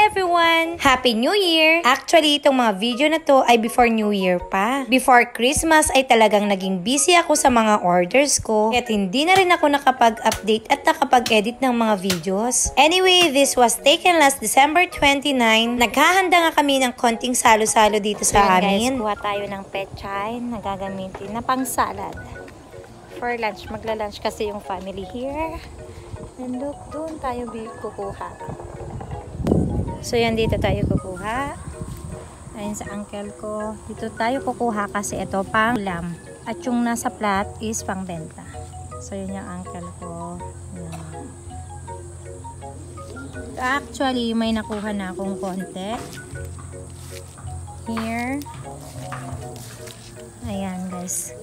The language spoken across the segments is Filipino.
everyone! Happy New Year! Actually, itong mga video na to ay before New Year pa. Before Christmas ay talagang naging busy ako sa mga orders ko at hindi na rin ako nakapag-update at nakapag-edit ng mga videos. Anyway, this was taken last December 29. Naghahanda nga kami ng konting salo-salo dito sa amin. Guys, kuha tayo ng pechay na gagamitin na pang salad. For lunch, magla-lunch kasi yung family here. And look, doon tayo kukuha. So yan, dito tayo kukuha. Ayun sa uncle ko. Dito tayo kukuha kasi ito pang ulam. At yung nasa plat is pang benta. So yun yung uncle ko. Yan. Actually, may nakuha na akong konti. Here. Ayan guys.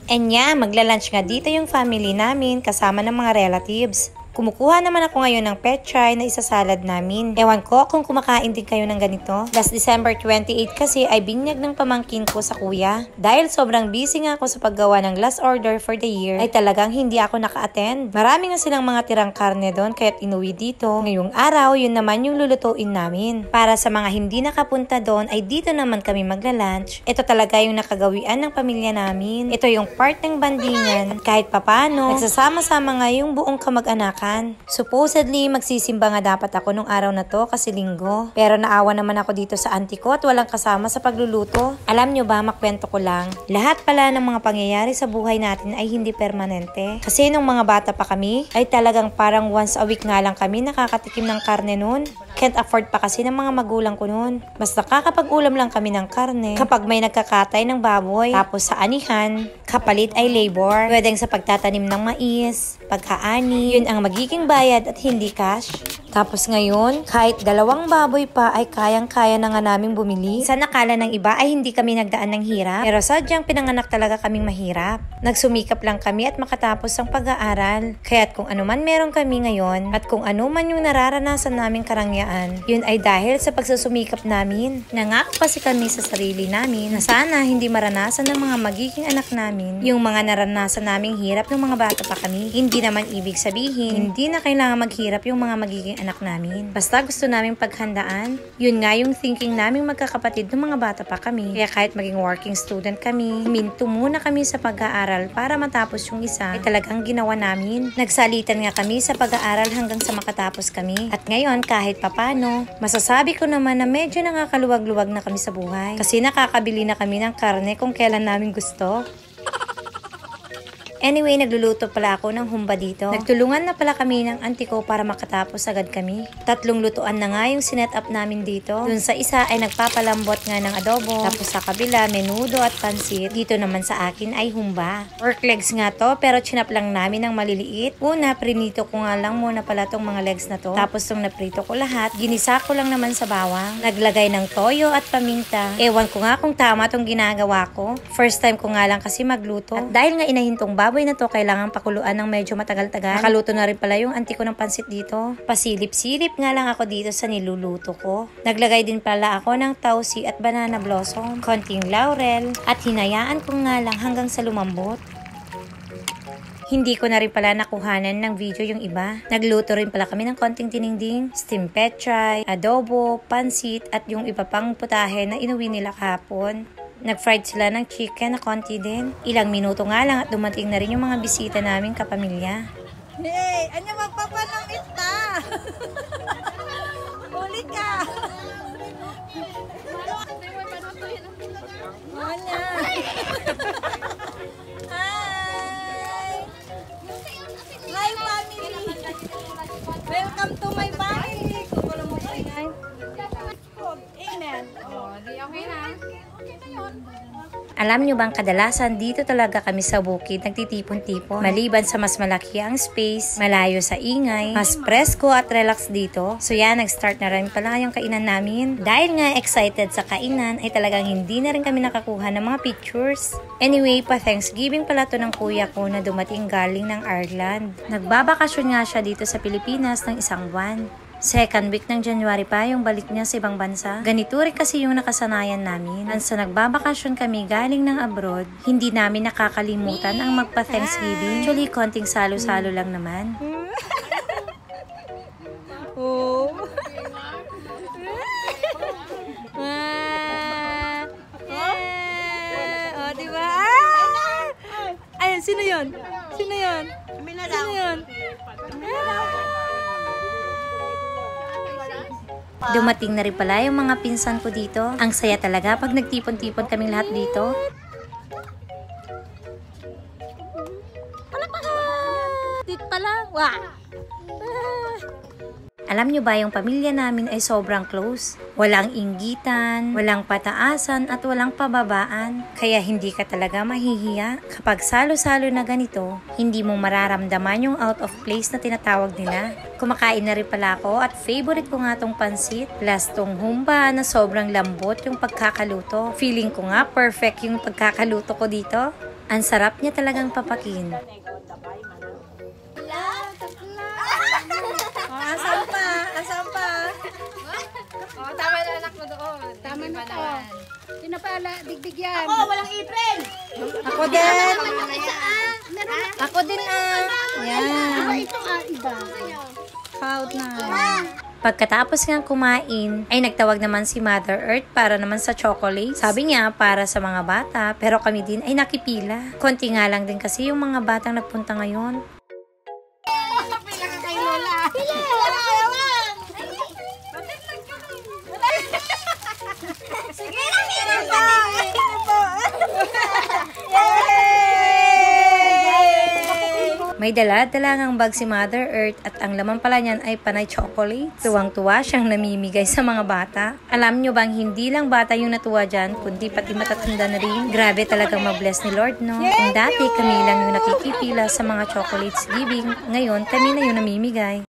And yeah, magla-lunch nga dito yung family namin kasama ng mga relatives. Kumukuha naman ako ngayon ng pechay na isasalad namin. Ewan ko kung kumakain din kayo ng ganito. Last December 28 kasi ay binyag ng pamangkin ko sa kuya. Dahil sobrang busy nga ako sa paggawa ng last order for the year, ay talagang hindi ako naka-attend. Marami nga silang mga tirang karne doon kaya't inuwi dito. Ngayong araw, yun naman yung lulutuin namin. Para sa mga hindi nakapunta doon, ay dito naman kami magla-lunch. Ito talaga yung nakagawian ng pamilya namin. Ito yung part ng bandingan. Kahit papano, nagsasama-sama nga yung buong kamag-anakan. Supposedly, magsisimba nga dapat ako nung araw na to kasi linggo. Pero naawa naman ako dito sa auntie ko at walang kasama sa pagluluto. Alam nyo ba, makwento ko lang, lahat pala ng mga pangyayari sa buhay natin ay hindi permanente. Kasi nung mga bata pa kami, ay talagang parang once a week nga lang kami nakakatikim ng karne noon. Can't afford pa kasi ng mga magulang ko noon. Mas nakakapag-ulam lang kami ng karne kapag may nagkakatay ng baboy. Tapos sa anihan, kapalit ay labor. Pwedeng sa pagtatanim ng mais, pagkaani, yun ang magiging bayad at hindi cash. Tapos ngayon, kahit 2 baboy pa ay kayang-kaya na nga naming bumili. Sa nakala ng iba ay hindi kami nagdaan ng hirap. Pero sadyang pinanganak talaga kaming mahirap. Nagsumikap lang kami at makatapos ang pag-aaral. Kaya't kung ano man meron kami ngayon at kung ano man yung nararanasan naming karangyaan, yun ay dahil sa pagsusumikap namin. Nangako kasi kami sa sarili namin na sana hindi maranasan ng mga magiging anak namin yung mga naranasan naming hirap ng mga bata pa kami. Hindi naman ibig sabihin, hindi na kailangan maghirap yung mga magiging anak namin. Basta gusto namin paghandaan. Yun nga yung thinking naming magkakapatid ng mga bata pa kami. Kaya kahit maging working student kami, huminto muna kami sa pag-aaral para matapos yung isa, ay talagang ginawa namin. Nagsalitan nga kami sa pag-aaral hanggang sa makatapos kami. At ngayon, kahit papano, masasabi ko naman na medyo nakakaluwag-luwag na kami sa buhay. Kasi nakakabili na kami ng karne kung kailan namin gusto. Anyway, nagluluto pala ako ng humba dito. Nagtulungan na pala kami ng auntie ko para makatapos agad kami. 3 lutuan na nga yung sinet up namin dito. Dun sa isa ay nagpapalambot nga ng adobo. Tapos sa kabila, menudo at pansit. Dito naman sa akin ay humba. Pork legs nga to, pero chinap lang namin ng maliliit. Una, prinito ko nga lang muna pala tong mga legs na to. Tapos nung naprito ko lahat, ginisa ko lang naman sa bawang. Naglagay ng toyo at paminta. Ewan ko nga kung tama tong ginagawa ko. First time ko nga lang kasi magluto. At dahil nga inahintong baboy na to, kailangan pakuluan ng medyo matagal-tagal. Nakaluto na rin pala yung auntie ko ng pansit dito. Pasilip-silip nga lang ako dito sa niluluto ko. Naglagay din pala ako ng tausi at banana blossom, konting laurel, at hinayaan ko nga lang hanggang sa lumambot. Hindi ko na rin pala nakuhanan ng video yung iba. Nagluto rin pala kami ng konting tininding, steamed pechay, adobo, pansit, at yung iba pang putahe na inuwi nila kahapon. Nag-fried sila ng chicken na konti din. Ilang minuto nga lang at dumating na rin yung mga bisita naming kapamilya. Hey, ano magpapanong ita? Huli ka! Manya! Hi! Hi family! Welcome to my family! Kukulo mo ko yan. Amen! Oh, di okay na. Alam nyo bang kadalasan dito talaga kami sa bukid nagtitipon-tipon. Maliban sa mas malaki ang space, malayo sa ingay, mas presko at relax dito. So yan, nag-start na rin pala yung kainan namin. Dahil nga excited sa kainan, ay talagang hindi na rin kami nakakuha ng mga pictures. Anyway, pa-Thanksgiving pala to ng kuya ko na dumating galing ng Ireland. Nagbabakasyon nga siya dito sa Pilipinas ng 1 buwan. Second week ng January pa yung balik niya sa ibang bansa. Ganito rin kasi yung nakasanayan namin. Sa nagbabakasyon kami galing ng abroad, hindi namin nakakalimutan ang magpa-Thanksgiving. Actually, konting salo-salo lang naman. Oh. Oh, di ba? Ayun, sino yun? Sino yun? Sino yun? Dumating na rin pala yung mga pinsan ko dito. Ang saya talaga pag nagtipon-tipon kaming lahat dito. Tit pa lang. Wah! Alam nyo ba yung pamilya namin ay sobrang close? Walang inggitan, walang pataasan at walang pababaan. Kaya hindi ka talaga mahihiya. Kapag salo-salo na ganito, hindi mo mararamdaman yung out of place na tinatawag nila. Kumakain na rin pala ako at favorite ko nga tong pansit. Plus tong humba na sobrang lambot yung pagkakaluto. Feeling ko nga perfect yung pagkakaluto ko dito. Ang sarap niya talagang papakin. Asan pa? Asan pa? Oh, tama na anak mo doon. Tama na to. Pinapala, digdig yan. Ako, walang ipin! Ako din! Ako din Yan. Ito iba. Proud na. Pagkatapos nga kumain, ay nagtawag naman si Mother Earth para naman sa chocolate. Sabi niya para sa mga bata, pero kami din ay nakipila. Konti nga lang din kasi yung mga batang nagpunta ngayon. Sige na, sige po! May dala-dala ng bag si Mother Earth at ang laman pala niyan ay panay chocolate. Tuwang-tuwa siyang namimigay sa mga bata. Alam nyo bang hindi lang bata yung natuwa dyan, kundi pati matatanda na rin. Grabe talagang mag-bless ni Lord, no? Kung dati kami lang yung nakikipila sa mga chocolates giving, ngayon kami na yung namimigay.